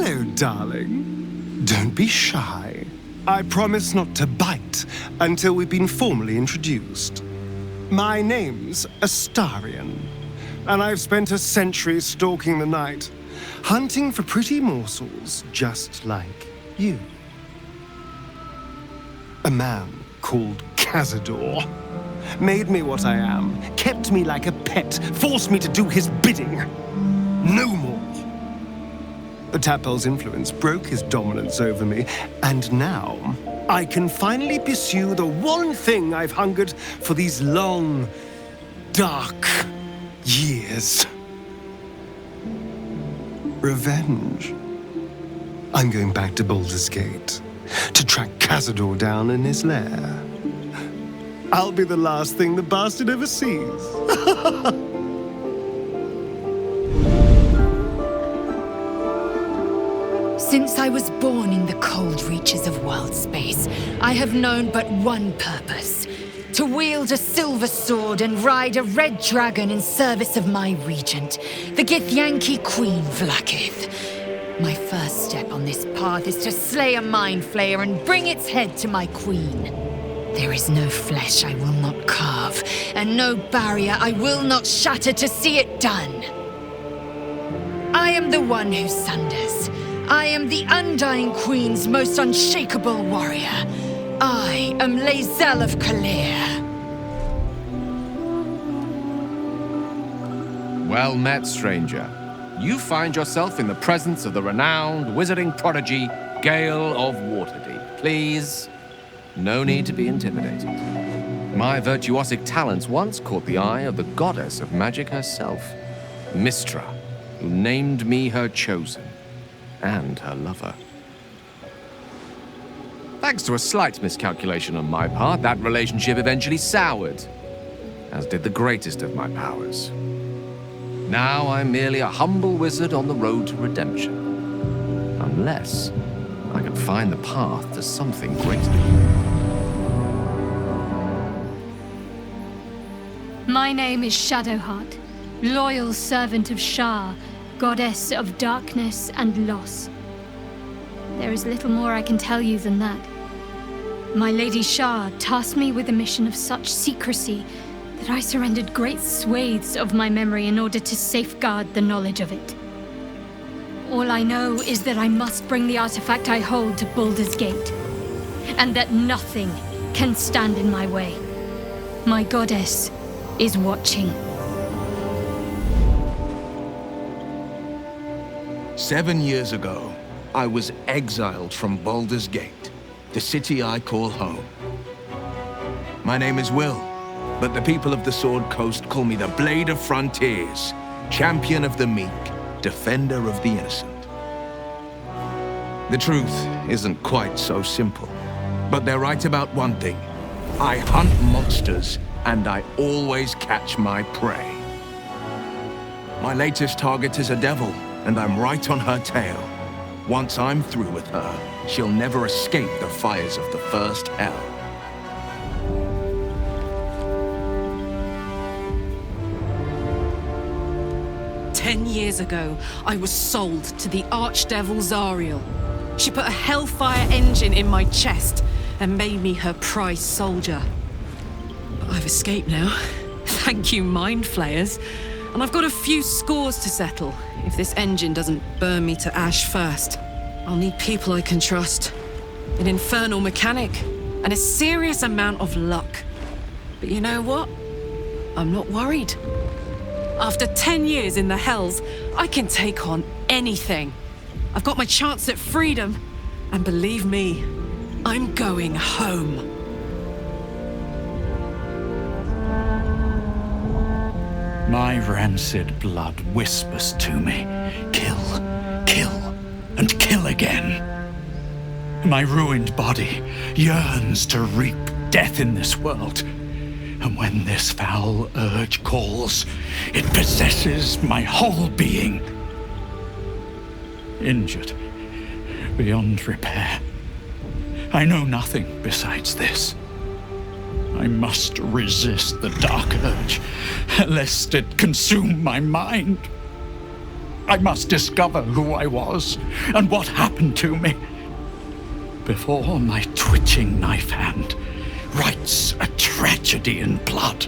Hello, darling. Don't be shy. I promise not to bite until we've been formally introduced. My name's Astarion, and I've spent a century stalking the night, hunting for pretty morsels just like you. A man called Cazador made me what I am, kept me like a pet, forced me to do his bidding. No more. The Tadpole's influence broke his dominance over me, and now I can finally pursue the one thing I've hungered for these long, dark years. Revenge. I'm going back to Baldur's Gate to track Cazador down in his lair. I'll be the last thing the bastard ever sees. Since I was born in the cold reaches of world space, I have known but one purpose: to wield a silver sword and ride a red dragon in service of my regent, the Githyanki Queen Vlaakith. My first step on this path is to slay a mind flayer and bring its head to my queen. There is no flesh I will not carve, and no barrier I will not shatter to see it done. I am the one who sunders. I am the Undying Queen's most unshakable warrior. I am Lae'zel of Kalir. Well met, stranger. You find yourself in the presence of the renowned wizarding prodigy, Gale of Waterdeep. Please, no need to be intimidated. My virtuosic talents once caught the eye of the goddess of magic herself, Mystra, who named me her chosen. And her lover. Thanks to a slight miscalculation on my part, that relationship eventually soured, as did the greatest of my powers. Now I'm merely a humble wizard on the road to redemption. Unless I can find the path to something greater. My name is Shadowheart, loyal servant of Shar, goddess of darkness and loss. There is little more I can tell you than that. My Lady Shar tasked me with a mission of such secrecy that I surrendered great swathes of my memory in order to safeguard the knowledge of it. All I know is that I must bring the artifact I hold to Baldur's Gate, and that nothing can stand in my way. My goddess is watching. 7 years ago, I was exiled from Baldur's Gate, the city I call home. My name is Will, but the people of the Sword Coast call me the Blade of Frontiers, champion of the meek, defender of the innocent. The truth isn't quite so simple, but they're right about one thing. I hunt monsters, and I always catch my prey. My latest target is a devil, and I'm right on her tail. Once I'm through with her, she'll never escape the fires of the first hell. "10 years ago, I was sold to the Archdevil Zariel. She put a Hellfire engine in my chest and made me her prize soldier. But I've escaped now. Thank you, Mind Flayers. And I've got a few scores to settle. If this engine doesn't burn me to ash first, I'll need people I can trust. An infernal mechanic, and a serious amount of luck. But you know what? I'm not worried. After 10 years in the Hells, I can take on anything. I've got my chance at freedom, and believe me, I'm going home. My rancid blood whispers to me, kill, kill, and kill again. My ruined body yearns to reap death in this world. And when this foul urge calls, it possesses my whole being. Injured beyond repair. I know nothing besides this. I must resist the dark urge, lest it consume my mind. I must discover who I was and what happened to me before my twitching knife hand writes a tragedy in blood.